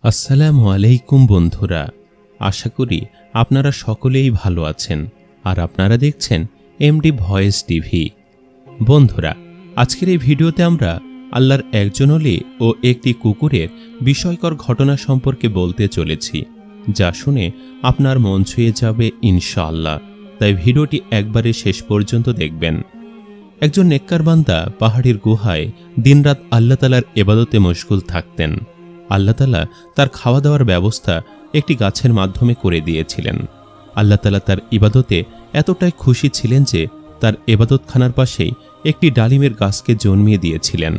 আসসালামু আলাইকুম বন্ধুরা, আশা করি আপনারা সকলেই ভালো আছেন আর আপনারা দেখছেন এমডি ভয়েস টিভি। বন্ধুরা, আজকের এই ভিডিওতে আমরা আল্লাহর একজন ওলি ও একটি কুকুরের বিস্ময়কর ঘটনা সম্পর্কে বলতে চলেছি, যা শুনে আপনার মন ছুঁয়ে যাবে ইনশাআল্লাহ। তাই ভিডিওটি একবারে শেষ পর্যন্ত দেখবেন। একজন নেককার বান্দা পাহাড়ের গুহায় দিনরাত আল্লাহ তাআলার ইবাদতে মশগুল থাকতেন। আল্লাহ তাআলা তার খাওয়া দাওয়ার ব্যবস্থা একটি গাছের মাধ্যমে করে দিয়েছিলেন। আল্লাহ তাআলা তার ইবাদতে এতটাই খুশি ছিলেন যে তার ইবাদতখানার পাশেই একটি ডালিমের গাছকে জন্মিয়ে দিয়েছিলেন।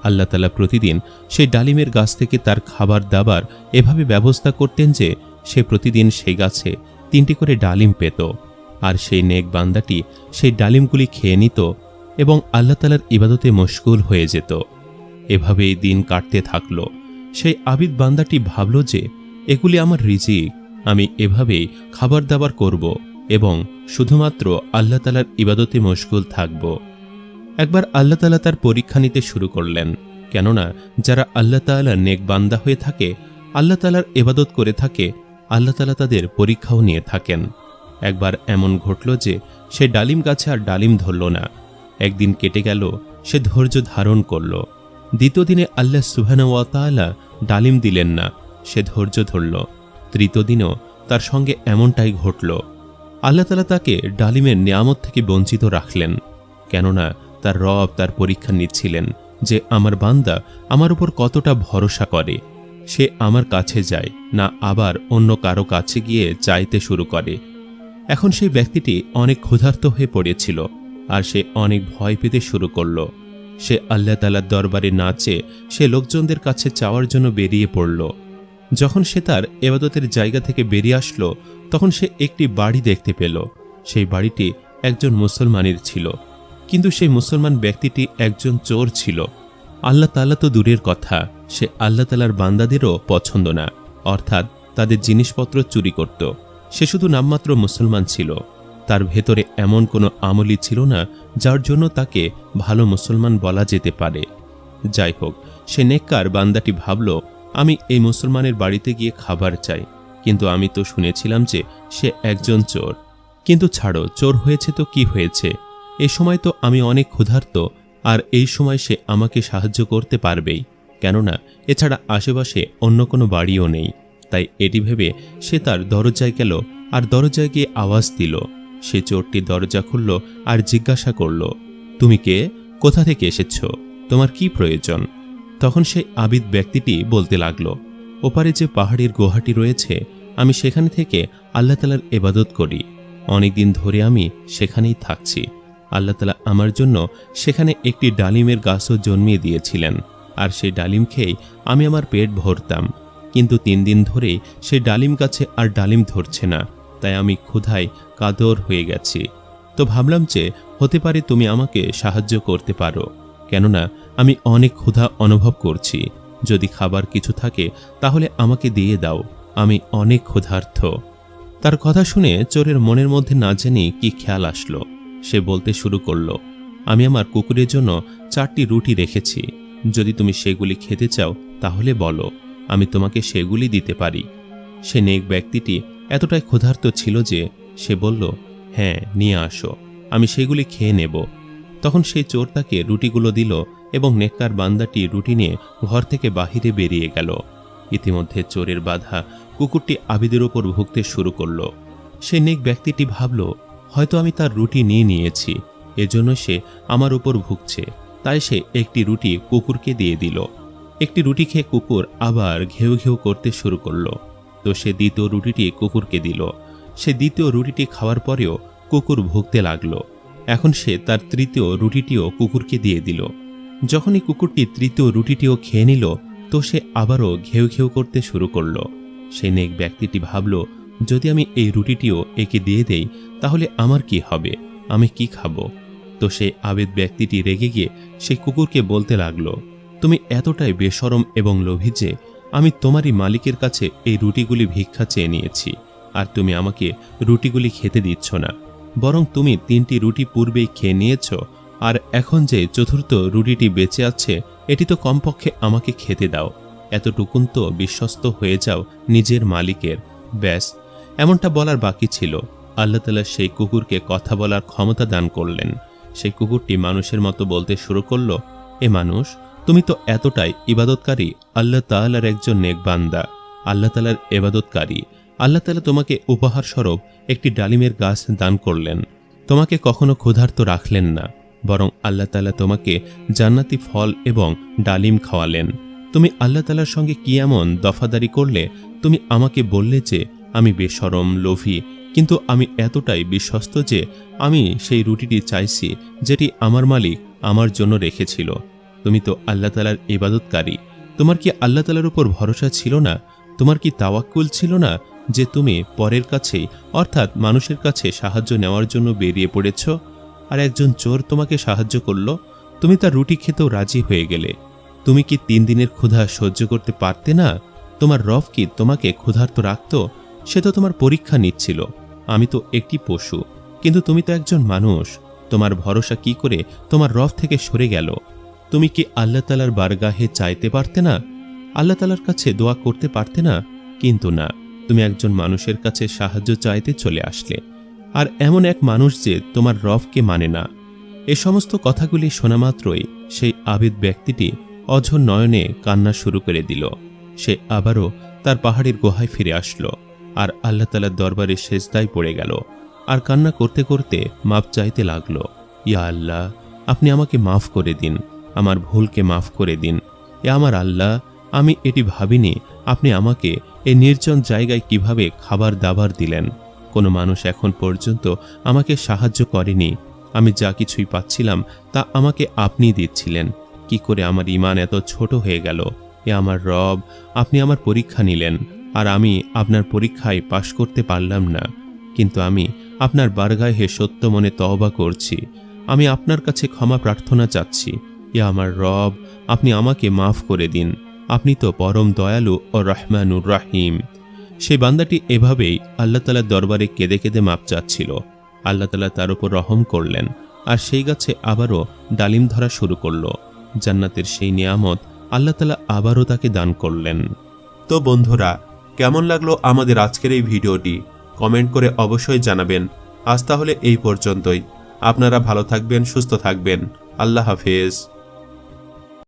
আল্লাহ তাআলা প্রতিদিন সেই ডালিমের গাছ থেকে তার খাবার দাবার এভাবে ব্যবস্থা করতেন যে সে প্রতিদিন সেই গাছে 3টি করে ডালিম পেত, আর সেই নেক বান্দাটি সেই ডালিমগুলি খেয়ে নিত এবং আল্লাহ তাআলার ইবাদতে মশগুল হয়ে যেত। এভাবেই দিন কাটতে থাকলো। সেই আবিদ বান্দাটি ভাবল যে এগুলি আমার রিজিক, আমি এভাবেই খাবার দাবার করব এবং শুধুমাত্র আল্লাহ তাআলার ইবাদতে মশগুল থাকব। একবার আল্লাহ তাআলা তার পরীক্ষা নিতে শুরু করলেন, কেননা যারা আল্লাহ তাআলার নেক বান্দা হয়ে থাকে, আল্লাহ তাআলার ইবাদত করে থাকে, আল্লাহ তাআলা তাদের পরীক্ষাও নিয়ে থাকেন। একবার এমন ঘটল যে সে ডালিম গাছে আর ডালিম ধরল না। একদিন কেটে গেল, সে ধৈর্য ধারণ করল। দ্বিতীয় দিনে আল্লাহ সুবহানাহু ওয়া তাআলা ডালিম দিলেন না, সে ধৈর্য ধরল। তৃতীয় দিনেও তার সঙ্গে এমনটাই ঘটল। আল্লাহ তাআলা তাকে ডালিমের নিয়ামত থেকে বঞ্চিত রাখলেন, কেননা তার রব তার পরীক্ষা নিচ্ছিলেন যে আমার বান্দা আমার উপর কতটা ভরসা করে। সে আমার কাছে যায় না, আবার অন্য কারো কাছে গিয়ে চাইতে শুরু করে। এখন সেই ব্যক্তিটি অনেক ক্ষুধার্ত হয়ে পড়েছিল আর সে অনেক ভয় পেতে শুরু করল। সে আল্লাহ তাআলার দরবারে না চেয়ে সে লোকজনদের কাছে চাওয়ার জন্য বেরিয়ে পড়ল। যখন সে তার ইবাদতের জায়গা থেকে বেরিয়ে আসলো, তখন সে একটি বাড়ি দেখতে পেল। সেই বাড়িটি একজন মুসলমানের ছিল, কিন্তু সেই মুসলমান ব্যক্তিটি একজন চোর ছিল। আল্লাহ তাআলা তো দূরের কথা, সে আল্লাহ তাআলার বান্দাদেরও পছন্দ না, অর্থাৎ তাদের জিনিসপত্র চুরি করত। সে শুধু নামমাত্র মুসলমান ছিল, তার ভেতরে এমন কোনো আমলই ছিল না যার জন্য তাকে ভালো মুসলমান বলা যেতে পারে। যাই হোক, সে নেককার বান্দাটি ভাবল, আমি এই মুসলমানের বাড়িতে গিয়ে খাবার চাই, কিন্তু আমি তো শুনেছিলাম যে সে একজন চোর। কিন্তু ছাড়ো, চোর হয়েছে তো কি হয়েছে, এই সময় তো আমি অনেক ক্ষুধার্ত, আর এই সময় সে আমাকে সাহায্য করতে পারবেই, কেননা এছাড়া আশেপাশে অন্য কোনো বাড়িও নেই। তাই এটি ভেবে সে তার দরজায় গেল আর দরজায় গিয়ে আওয়াজ দিল। সে চোরটি দরজা খুলল আর জিজ্ঞাসা করল, তুমি কে, কোথা থেকে এসেছ, তোমার কি প্রয়োজন? তখন সেই আবিদ ব্যক্তিটি বলতে লাগল, ওপারে যে পাহাড়ের গুহাটি রয়েছে, আমি সেখানে থেকে আল্লাহ তাআলার ইবাদত করি। অনেকদিন ধরে আমি সেখানেই থাকছি। আল্লাহ তাআলা আমার জন্য সেখানে একটি ডালিমের গাছও জন্মিয়ে দিয়েছিলেন, আর সেই ডালিম খেয়েই আমি আমার পেট ভরতাম। কিন্তু 3 দিন ধরে সেই ডালিম গাছে আর ডালিম ধরছে না, তাই আমি ক্ষুধায় কাতর হয়ে গেছি। তো ভাবলাম যে হতে পারে তুমি আমাকে সাহায্য করতে পারো, কেননা আমি অনেক ক্ষুধা অনুভব করছি। যদি খাবার কিছু থাকে তাহলে আমাকে দিয়ে দাও, আমি অনেক ক্ষুধার্ত। তার কথা শুনে চোরের মনের মধ্যে না জানি কি খেয়াল আসলো। সে বলতে শুরু করলো, আমি আমার কুকুরের জন্য 4টি রুটি রেখেছি, যদি তুমি সেগুলি খেতে চাও তাহলে বলো, আমি তোমাকে সেগুলি দিতে পারি। সে নেক ব্যক্তিটি এতটাই ক্ষুধার্ত ছিল যে সে বলল, হ্যাঁ নিয়ে আসো, আমি সেগুলি খেয়ে নেব। তখন সেই চোর তাকে রুটিগুলো দিল এবং নেককার বান্দাটি রুটি নিয়ে ঘর থেকে বাহিরে বেরিয়ে গেল। ইতিমধ্যে চোরের বাধা কুকুরটি আবিদের ওপর ভুগতে শুরু করল। সে নেক ব্যক্তিটি ভাবল, হয়তো আমি তার রুটি নিয়ে নিয়েছি, এজন্য সে আমার উপর ভুগছে। তাই সে একটি রুটি কুকুরকে দিয়ে দিল। একটি রুটি খেয়ে কুকুর আবার ঘেউ ঘেউ করতে শুরু করল। তো সে দ্বিতীয় রুটিটি কুকুরকে দিল। সে দ্বিতীয় রুটিটি খাওয়ার পরেও কুকুর ভুগতে লাগল। এখন সে তার তৃতীয় রুটিটিও কুকুরকে দিয়ে দিল। যখনই কুকুরটি তৃতীয় রুটিটিও খেয়ে নিল, তো সে আবারও ঘেউ ঘেউ করতে শুরু করল। সেই নেক ব্যক্তিটি ভাবল, যদি আমি এই রুটিটিও একে দিয়ে দেই তাহলে আমার কি হবে, আমি কি খাবো? তো সেই আবেদ ব্যক্তিটি রেগে গিয়ে সেই কুকুরকে বলতে লাগলো, তুমি এতটাই বেশরম এবং লোভী যে আমি তোমারই মালিকের কাছে এই রুটিগুলি ভিক্ষা চেয়ে নিয়েছি, আর তুমি আমাকে রুটিগুলি খেতে দিচ্ছ না, বরং তুমি 3টি রুটি পূর্বেই খেয়ে নিয়েছ, আর এখন যে চতুর্থ রুটিটি বেঁচে আছে এটি তো কমপক্ষে আমাকে খেতে দাও। এতটুকুন তো বিশ্বস্ত হয়ে যাও নিজের মালিকের। ব্যাস, এমনটা বলার বাকি ছিল। আল্লাহ তাআলা সেই কুকুরকে কথা বলার ক্ষমতা দান করলেন। সেই কুকুরটি মানুষের মতো বলতে শুরু করল, এ মানুষ, তুমি তো এতটাই ইবাদতকারী, আল্লাহ তাআলার একজন নেক বান্দা, আল্লাহ তাআলার ইবাদতকারী। আল্লাহ তাআলা তোমাকে উপহার স্বরূপ একটি ডালিমের গাছ দান করলেন। তোমাকে কখনো ক্ষুধার্ত রাখলেন না, বরং আল্লাহ তাআলা তোমাকে জান্নাতি ফল এবং ডালিম খাওয়ালেন। তুমি আল্লাহ তাআলার সঙ্গে কি এমন দফাদারি করলে? তুমি আমাকে বললে যে আমি বেশরম, লোভী, কিন্তু আমি এতটাই বিশ্বস্ত যে আমি সেই রুটিটি চাইছি যেটি আমার মালিক আমার জন্য রেখেছিল। তুমি তো আল্লাহ তাআলার ইবাদতকারী। তোমার কি আল্লাহ তাআলার উপর ভরসা ছিল না? তোমার কি তাওয়াক্কুল ছিল না যে তুমি পরের কাছে, অর্থাৎ মানুষের কাছে সাহায্য নেওয়ার জন্য বেরিয়ে পড়েছ? আর একজন চোর তোমাকে সাহায্য করল, তুমি তার রুটি খেতেও রাজি হয়ে গেলে। তুমি কি 3 দিনের ক্ষুধা সহ্য করতে পারতে না? তোমার রব কি তোমাকে ক্ষুধার্ত রাখত? সে তো তোমার পরীক্ষা নিচ্ছিল। আমি তো একটি পশু, কিন্তু তুমি তো একজন মানুষ। তোমার ভরসা কি করে তোমার রব থেকে সরে গেল? তুমি কি আল্লাহ তাআলার বারগাহে চাইতে পারতে না? আল্লাহ তাআলার কাছে দোয়া করতে পারতে না? কিন্তু না, তুমি একজন মানুষের কাছে সাহায্য চাইতে চলে আসলে। আর এমন এক মানুষ যে তোমার রবকে মানে না। এ সমস্ত কথাগুলি শোনা মাত্রই সেই আবিদ ব্যক্তিটি অঝোর নয়নে কান্না শুরু করে দিল। সে আবারও তার পাহাড়ের গুহায় ফিরে আসলো আর আল্লাহ তাআলার দরবারে সেজদায় পড়ে গেল আর কান্না করতে করতে মাপ চাইতে লাগলো। ইয়া আল্লাহ, আপনি আমাকে মাফ করে দিন, আমার ভুলকে মাফ করে দিন। এ আমার আল্লাহ, আমি এটি ভাবিনি আপনি আমাকে এই নির্জন জায়গায় কিভাবে খাবার দাবার দিলেন। কোনো মানুষ এখন পর্যন্ত আমাকে সাহায্য করেনি। আমি যা কিছুই পাচ্ছিলাম তা আমাকে আপনিই দিচ্ছিলেন। কি করে আমার ঈমান এত ছোট হয়ে গেল? এ আমার রব, আপনি আমার পরীক্ষা নিলেন আর আমি আপনার পরীক্ষায় পাশ করতে পারলাম না। কিন্তু আমি আপনার বারগাহে সত্য মনে তওবা করছি। আমি আপনার কাছে ক্ষমা প্রার্থনা চাচ্ছি। ইয়া আমার রব, আপনি আমাকে মাফ করে দিন। আপনি তো পরম দয়ালু ও রহমানুর রাহিম। সেই বান্দাটি এভাবেই আল্লাহ তাআলার দরবারে কেঁদে কেঁদে মাপ চাচ্ছিল। আল্লাহ তাআলা তার উপর রহম করলেন আর সেই গাছে আবারও ডালিম ধরা শুরু করল। জান্নাতের সেই নিয়ামত আল্লাহ তাআলা আবারও তাকে দান করলেন। তো বন্ধুরা, কেমন লাগলো আমাদের আজকের এই ভিডিওটি? কমেন্ট করে অবশ্যই জানাবেন। আজ তাহলে এই পর্যন্তই। আপনারা ভালো থাকবেন, সুস্থ থাকবেন। আল্লাহ হাফেজ।